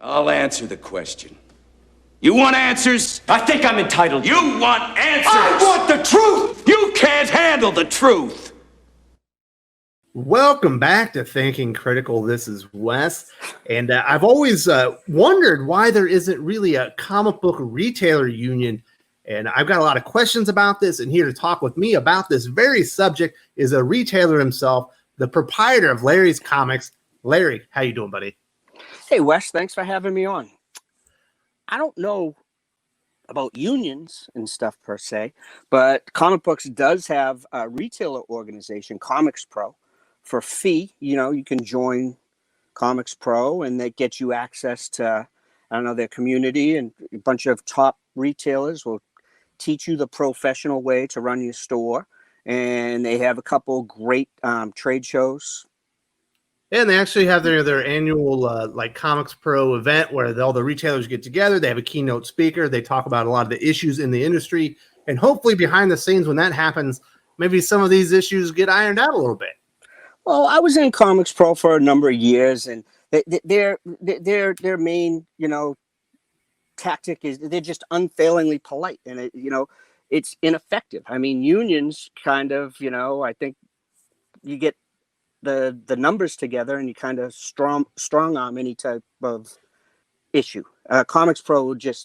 I'll answer the question. You want answers? I think I'm entitled. You want answers? I want the truth! You can't handle the truth! Welcome back to Thinking Critical. This is Wes, and I've always wondered why there isn't really a comic book retailer union, and I've got a lot of questions about this, and here to talk with me about this very subject is a retailer himself, the proprietor of Larry's Comics. Larry, how you doing, buddy? Hey, Wes, thanks for having me on. I don't know about unions and stuff per se, but comic books does have a retailer organization, ComicsPRO, for fee. You know, you can join ComicsPRO and that gets you access to, I don't know, their community, and a bunch of top retailers will teach you the professional way to run your store. And they have a couple great trade shows. And they actually have their annual like ComicsPRO event where all the retailers get together. They have a keynote speaker. They talk about a lot of the issues in the industry. And hopefully behind the scenes when that happens, maybe some of these issues get ironed out a little bit. Well, I was in ComicsPRO for a number of years, and their main, tactic is they're just unfailingly polite, and it's ineffective. I mean, unions kind of, I think you get the numbers together and you kind of strong arm any type of issue. ComicsPRO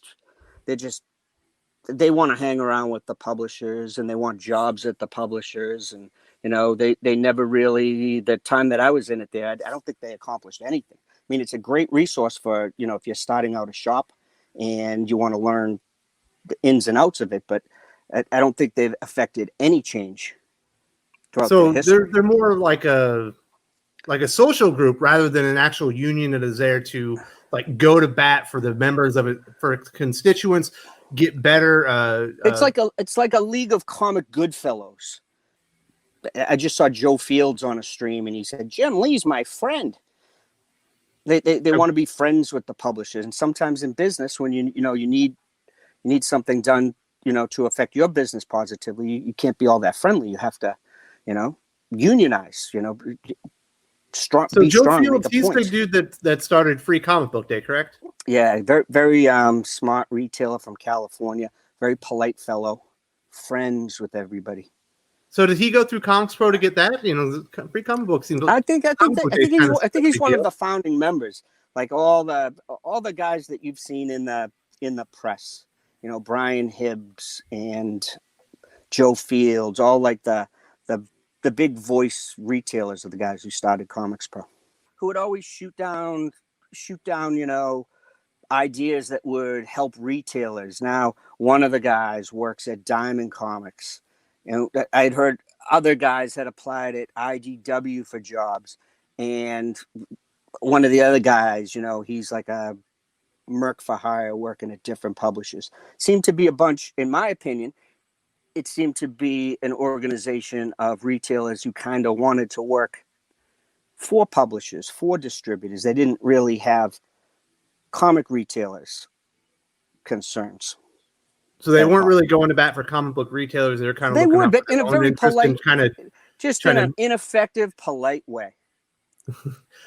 they want to hang around with the publishers, and they want jobs at the publishers, and they never really, the time that I was in it there, I don't think they accomplished anything. I mean, it's a great resource for, if you're starting out a shop and you want to learn the ins and outs of it, but I don't think they've affected any change. So they're more like a social group rather than an actual union that is there to like go to bat for the members of it, for constituents, get better. It's like a league of comic goodfellows. I just saw Joe Fields on a stream, and he said, "Jim Lee's my friend." They want to be friends with the publishers, and sometimes in business, when you need something done, to affect your business positively, you can't be all that friendly. You have to, unionize. Strong. So Joe strong, Fields, he's the dude that started Free Comic Book Day, correct? Yeah, very smart retailer from California. Very polite fellow, friends with everybody. So did he go through ComicsPRO to get that? Free comic books seems. I think he's one of the founding members. Like all the guys that you've seen in the press, Brian Hibbs and Joe Fields, all like the big voice retailers are the guys who started ComicsPRO, who would always shoot down, ideas that would help retailers. Now, one of the guys works at Diamond Comics. I'd heard other guys had applied at IDW for jobs. And one of the other guys, he's like a merc for hire working at different publishers. Seemed to be a bunch, in my opinion, it seemed to be an organization of retailers who kind of wanted to work for publishers, for distributors. They didn't really have comic retailers' concerns. So they weren't really going to bat for comic book retailers. They were kind of they looking were, out but for in their a own very interest polite, and kind of just in an ineffective, polite way.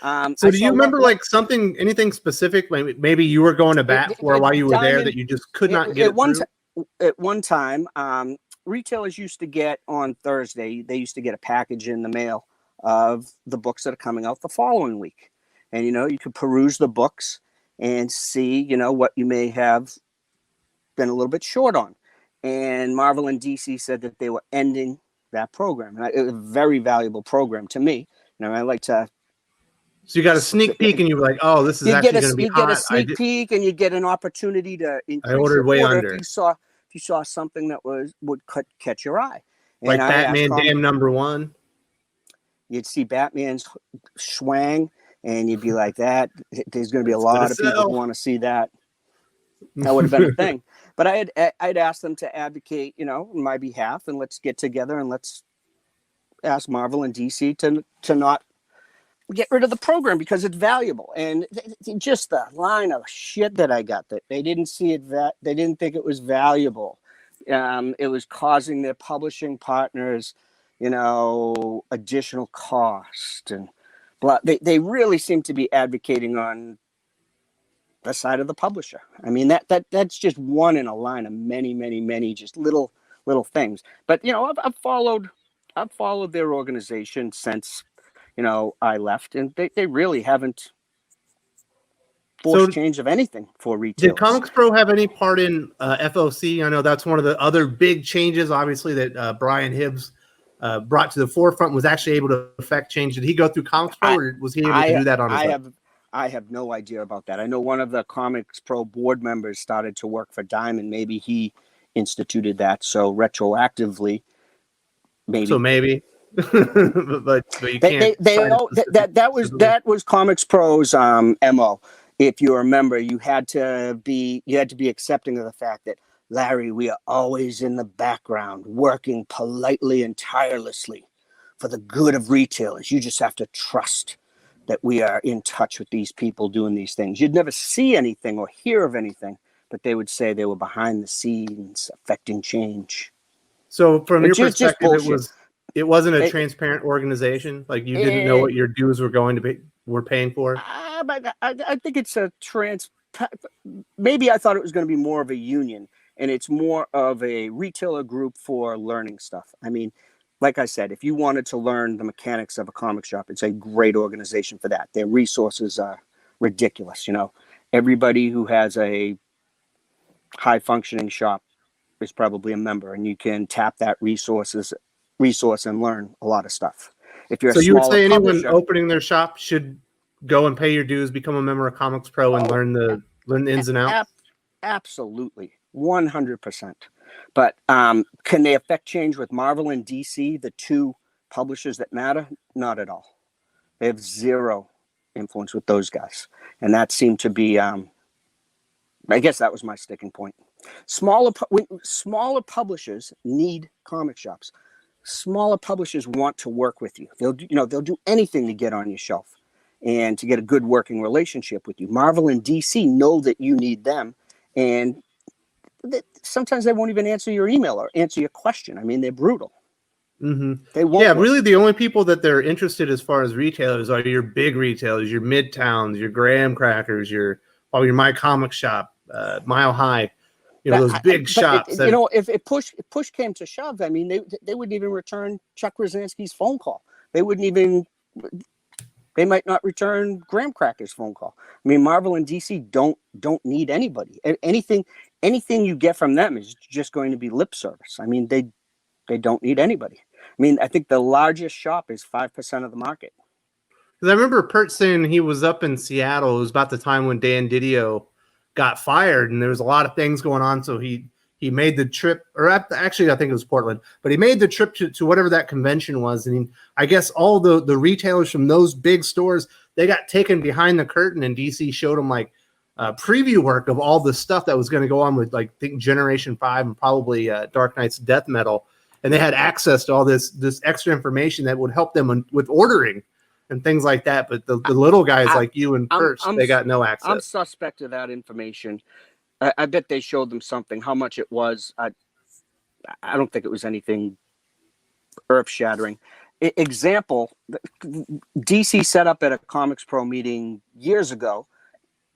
So do you remember anything specific? Maybe you were going to bat for while you were there that you just could not get at one time. Retailers used to get on Thursday. They used to get a package in the mail of the books that are coming out the following week, and you could peruse the books and see what you may have been a little bit short on. And Marvel and DC said that they were ending that program, and it was a very valuable program to me. I like to. So you got a sneak peek, and you were like, "Oh, this is actually going to be hot." You get a sneak peek, and you get an opportunity to increase. I ordered way under. If you saw something that would catch your eye, and like Batman Damn #1. You'd see Batman's swang, and you'd be like, "That there's going to be a lot of people who want to see that." That would have been a thing. But I'd ask them to advocate, on my behalf, and let's get together and let's ask Marvel and DC to not get rid of the program because it's valuable. And just the line of shit that I got, that they didn't see it, they didn't think it was valuable. It was causing their publishing partners, additional cost and blah. They really seem to be advocating on the side of the publisher. I mean, that's just one in a line of many, many, many just little things. But I've followed their organization since I left, and they really haven't forced So change of anything for did retailers. ComicsPRO have any part in FOC? I know that's one of the other big changes, obviously, that Brian Hibbs brought to the forefront, was actually able to affect change. Did he go through ComicsPRO, or was he able to do that on his own? I have no idea about that. I know one of the ComicsPRO board members started to work for Diamond. Maybe he instituted that. So retroactively, maybe. So maybe, but you can't. That was ComicsPRO's MO. If you remember, you had to be accepting of the fact that, Larry, we are always in the background, working politely and tirelessly for the good of retailers. You just have to trust that we are in touch with these people doing these things. You'd never see anything or hear of anything, but they would say they were behind the scenes affecting change. So from your perspective, it wasn't a transparent organization. Like you didn't know what your dues were paying for. But I think it's maybe I thought it was going to be more of a union, and it's more of a retailer group for learning stuff. I mean, like I said, if you wanted to learn the mechanics of a comic shop, it's a great organization for that. Their resources are ridiculous. Everybody who has a high functioning shop is probably a member, and you can tap that resource and learn a lot of stuff. If you're you would say anyone opening their shop should go and pay your dues, become a member of ComicsPRO, and learn the ins and outs? Absolutely, 100%. But can they affect change with Marvel and DC, the two publishers that matter? Not at all. They have zero influence with those guys. And that seemed to be, I guess that was my sticking point. Smaller publishers need comic shops. Smaller publishers want to work with you. They'll do anything to get on your shelf and to get a good working relationship with you. Marvel and DC know that you need them, and sometimes they won't even answer your email or answer your question. I mean, they're brutal. Mm-hmm. They won't. Yeah, really, the only people that they're interested as far as retailers are your big retailers, your Midtowns, your Graham Crackers, your My Comic Shop, Mile High. Those big shops. If push came to shove, I mean, they wouldn't even return Chuck Krasinski's phone call. They might not return Graham Cracker's phone call. I mean, Marvel and DC don't need anybody. Anything you get from them is just going to be lip service. I mean, they don't need anybody. I mean, I think the largest shop is 5% of the market. Because I remember Pert saying he was up in Seattle. It was about the time when Dan Didio got fired, and there was a lot of things going on. So he made the trip, or actually I think it was Portland, but he made the trip to whatever that convention was. And I guess all the retailers from those big stores, they got taken behind the curtain, and DC showed them like preview work of all the stuff that was going to go on with, like, I think Generation 5 and probably Dark Knight's Death Metal. And they had access to all this extra information that would help them with ordering and things like that. But the little guys like you and Perch, they got no access. I'm suspect of that information. I bet they showed them something. How much it was, I don't think it was anything earth-shattering. Example, DC set up at a ComicsPRO meeting years ago,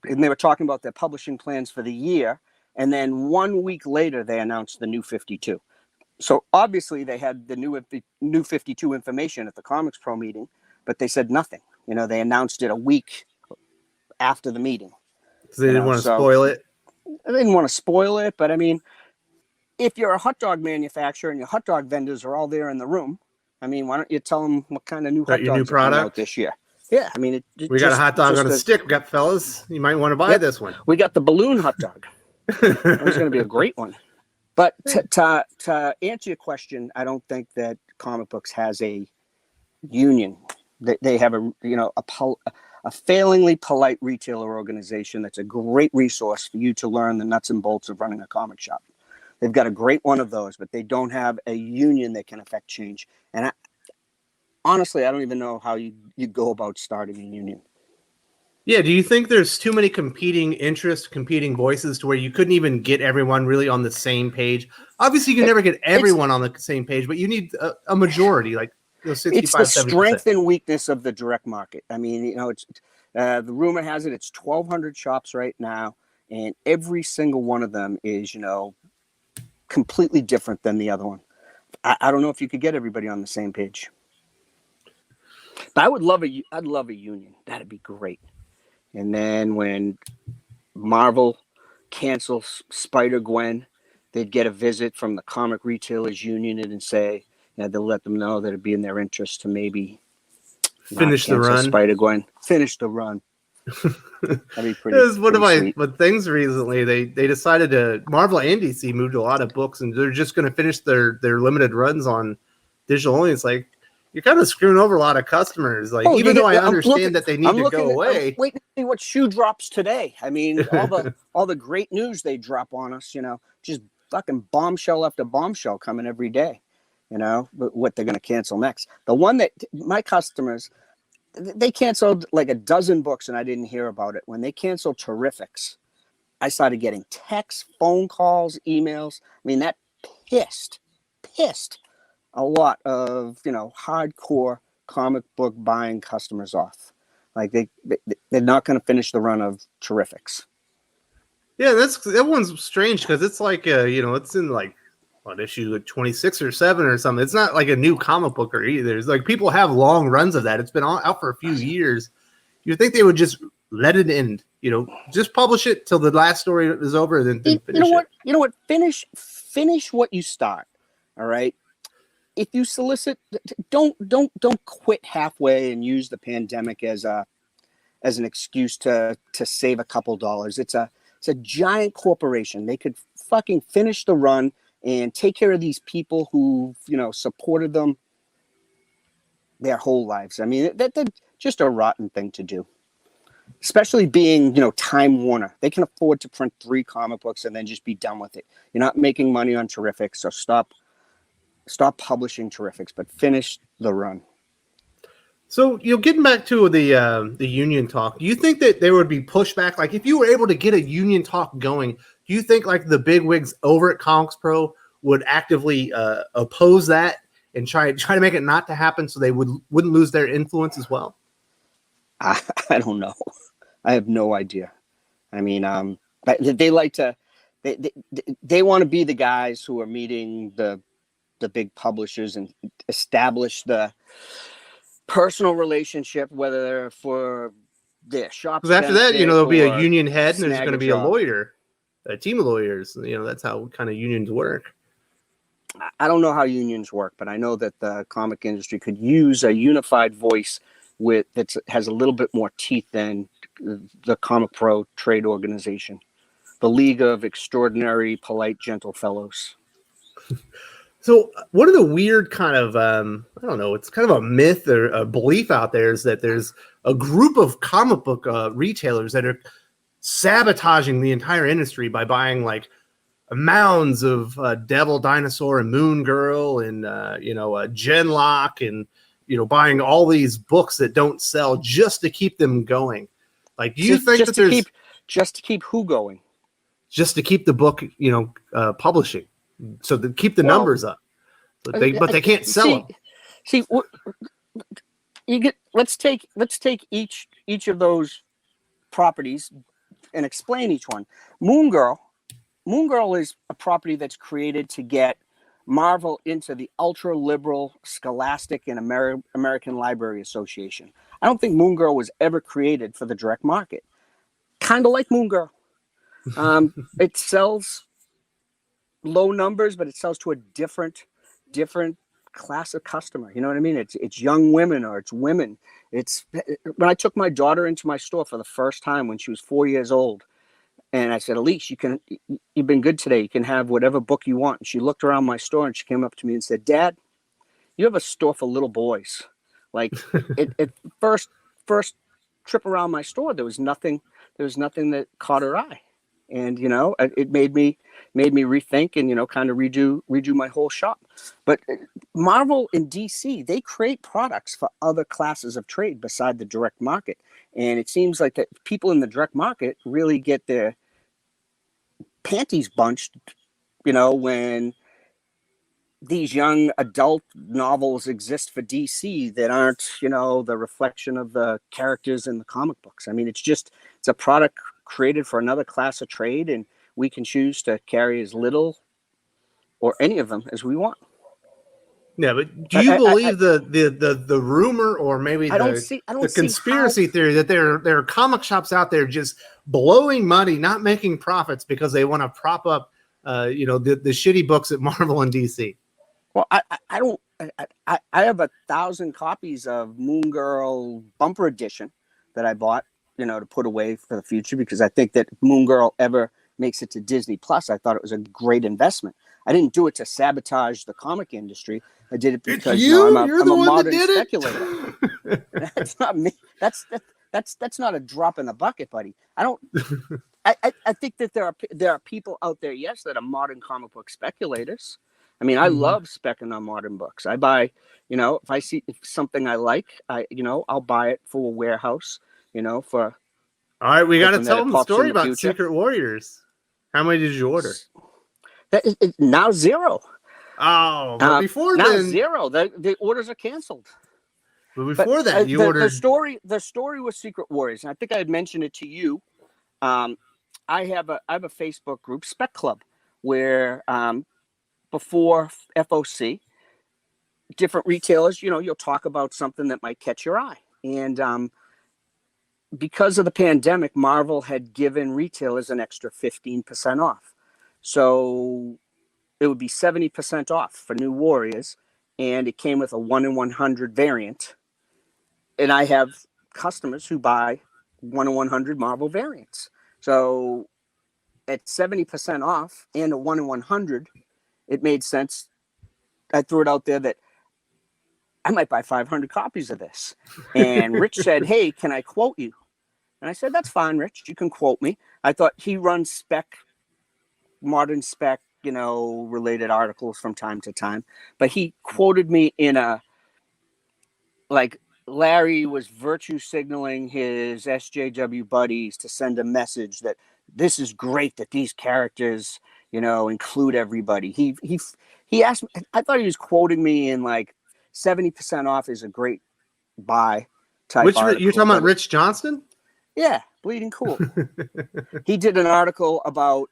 and they were talking about their publishing plans for the year. And then 1 week later, they announced the new 52. So obviously they had the new 52 information at the ComicsPRO meeting, but they said nothing. They announced it a week after the meeting. So they didn't want to spoil it? I didn't want to spoil it, but I mean, if you're a hot dog manufacturer and your hot dog vendors are all there in the room, I mean, why don't you tell them what kind of new hot dogs are coming out this year? Yeah, I mean, we got a hot dog on a stick, fellas. You might want to buy this one. We got the balloon hot dog. It's going to be a great one. But to answer your question, I don't think that comic books has a union. They have a failingly polite retailer organization that's a great resource for you to learn the nuts and bolts of running a comic shop. They've got a great one of those, but they don't have a union that can affect change. And honestly, I don't even know how you go about starting a union. Yeah, do you think there's too many competing interests, competing voices to where you couldn't even get everyone really on the same page? Obviously, you can never get everyone on the same page, but you need a majority, like 65, it's the 70%. Strength and weakness of the direct market. I mean, The rumor has it it's 1,200 shops right now, and every single one of them is, completely different than the other one. I don't know if you could get everybody on the same page, but I'd love a union. That'd be great. And then when Marvel cancels Spider-Gwen, they'd get a visit from the comic retailers union and say, they'll let them know that it'd be in their interest to maybe finish the run. Spider-Gwen, finish the run. That'd be pretty. It was one of my sweet. things recently. They decided to Marvel and DC moved a lot of books, and they're just going to finish their limited runs on digital only. It's like you're kind of screwing over a lot of customers. Like even though I understand that they need to go away. I'm waiting to see what shoe drops today. I mean, all the great news they drop on us. Just fucking bombshell after bombshell coming every day. What they're going to cancel next. The one that my customers. They canceled like a dozen books and I didn't hear about it. When they canceled Terrifics, I started getting texts, phone calls, emails. I mean, that pissed a lot of, hardcore comic book buying customers off. Like they're not going to finish the run of Terrifics. Yeah, that one's strange because it's like, it's in like, what, issue like 26 or 7 or something. It's not like a new comic book or either. It's like people have long runs of that. It's been out for a few years. You'd think they would just let it end, just publish it till the last story is over and then finish it. You know what? Finish what you start. All right. If you solicit, don't quit halfway and use the pandemic as an excuse to save a couple dollars. It's a giant corporation. They could fucking finish the run and take care of these people who, supported them their whole lives. I mean, that's just a rotten thing to do, especially being, Time Warner. They can afford to print 3 comic books and then just be done with it. You're not making money on Terrifics, so stop publishing Terrifics, but finish the run. So, getting back to the union talk, do you think that there would be pushback? Like, if you were able to get a union talk going, do you think like the bigwigs over at ComicsPRO would actively oppose that and try to make it not to happen so they wouldn't lose their influence as well? I don't know. I have no idea. I mean, they like to they want to be the guys who are meeting the big publishers and establish the personal relationship, whether they're for their shop. Because after that, there'll be a union head and there's going to be a lawyer, a team of lawyers. That's how kind of unions work. I don't know how unions work, but I know that the comic industry could use a unified voice that has a little bit more teeth than the ComicsPRO trade organization, the League of Extraordinary Polite Gentle Fellows. So one of the weird kind of, I don't know, it's kind of a myth or a belief out there is that there's a group of comic book retailers that are sabotaging the entire industry by buying like mounds of Devil, Dinosaur, and Moon Girl and, Genlock and, buying all these books that don't sell just to keep them going. Like, do you think that there's... Just to keep who going? Just to keep the book, publishing. So to keep the numbers up, but they can't sell them. See, let's take each of those properties and explain each one. Moon Girl is a property that's created to get Marvel into the ultra liberal, Scholastic, and American Library Association. I don't think Moon Girl was ever created for the direct market. Kind of like Moon Girl, it sells low numbers, but it sells to a different class of customer. You know what I mean? It's young women or it's women. It's when I took my daughter into my store for the first time when she was 4 years old, and I said, Elise, you've been good today. You can have whatever book you want. And she looked around my store and she came up to me and said, Dad, you have a store for little boys. Like it first trip around my store, there was nothing that caught her eye. And, it made me rethink and, kind of redo my whole shop. But Marvel and DC, they create products for other classes of trade beside the direct market. And it seems like that people in the direct market really get their panties bunched, when these young adult novels exist for DC that aren't, the reflection of the characters in the comic books. I mean, it's a product created for another class of trade, and we can choose to carry as little or any of them as we want. Yeah, but do you believe the rumor, or maybe the conspiracy theory that there are comic shops out there just blowing money, not making profits because they want to prop up, the shitty books at Marvel and DC? Well, I don't. I have 1,000 copies of Moon Girl Bumper Edition that I bought, to put away for the future, because I think that if Moon Girl ever makes it to Disney Plus, I thought it was a great investment. I didn't do it to sabotage the comic industry. I did it because I'm a modern speculator. That's not me. That's not a drop in the bucket, buddy. I don't. I think that there are people out there, yes, that are modern comic book speculators. I mean, I love specking on modern books. I buy, if I see something I like, I'll buy it for a warehouse, for. All right, we got to tell them the story about Secret Warriors. How many did you order? Now 0. Oh, but before now then, 0. The orders are canceled. But before that, you ordered the story with Secret Warriors, and I think I had mentioned it to you. I have a Facebook group, Spec Club, where before FOC, different retailers, you'll talk about something that might catch your eye, and because of the pandemic, Marvel had given retailers an extra 15% off. So it would be 70% off for New Warriors, and it came with a 1 in 100 variant. And I have customers who buy 1 in 100 Marvel variants. So at 70% off and a 1 in 100, it made sense. I threw it out there that I might buy 500 copies of this. And Rich said, "Hey, can I quote you?" And I said, "That's fine, Rich. You can quote me." I thought he runs modern spec, related articles from time to time. But he quoted me in Larry was virtue signaling his SJW buddies to send a message that this is great that these characters, include everybody. He asked me, I thought he was quoting me in 70% off is a great buy type. Which article. you're talking about Rich Johnston? Yeah, Bleeding Cool. He did an article about,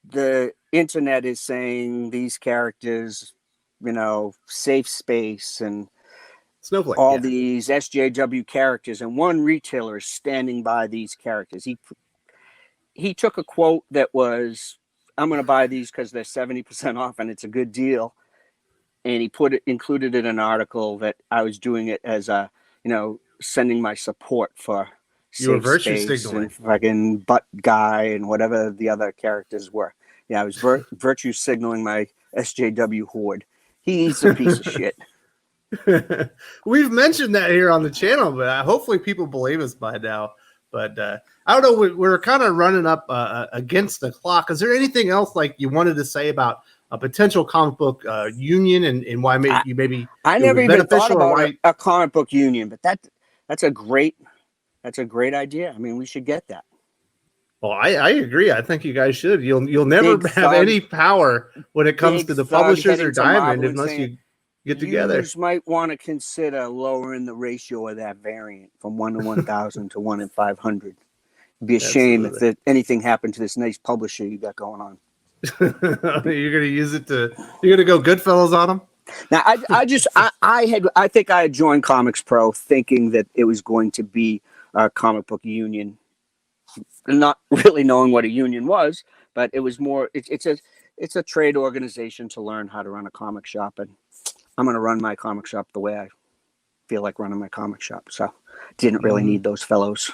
the internet is saying these characters, safe space and Snowflake, all these SJW characters, and one retailer is standing by these characters. He took a quote that was, "I'm going to buy these because they're 70% off and it's a good deal," and he included it in an article that I was doing it as a, sending my support for. You were virtue signaling, and fucking butt guy and whatever the other characters were. Yeah, I was virtue signaling my SJW horde. He's a piece of shit. We've mentioned that here on the channel, but hopefully people believe us by now. But I don't know. We're kind of running up against the clock. Is there anything else you wanted to say about a potential comic book union and why maybe I never even thought about a comic book union, but that's a great idea. I mean, we should get that. Well, I agree. I think you guys should. You'll never have any power when it comes to the publishers or Diamond unless you get together. You might want to consider lowering the ratio of that variant from 1 in 1,000 to 1 in 500. It'd be a shame if anything happened to this nice publisher you got going on. You're going to use it you're going to go Goodfellas on them? Now, I think I had joined ComicsPRO thinking that it was going to be a comic book union, not really knowing what a union was, but it was more. It's a trade organization to learn how to run a comic shop, and I'm going to run my comic shop the way I feel like running my comic shop. So, didn't really need those fellows.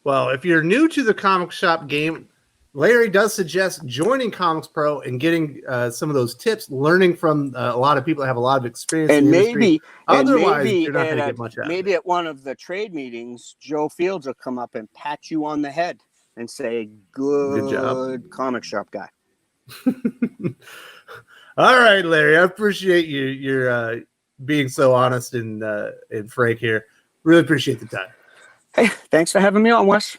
Well, if you're new to the comic shop game, Larry does suggest joining ComicsPRO and getting some of those tips, learning from a lot of people that have a lot of experience. And in the industry. Otherwise, you're not going to get much out. Maybe at one of the trade meetings, Joe Fields will come up and pat you on the head and say, "Good job, comic shop guy." All right, Larry. I appreciate you're being so honest and frank here. Really appreciate the time. Hey, thanks for having me on, Wes.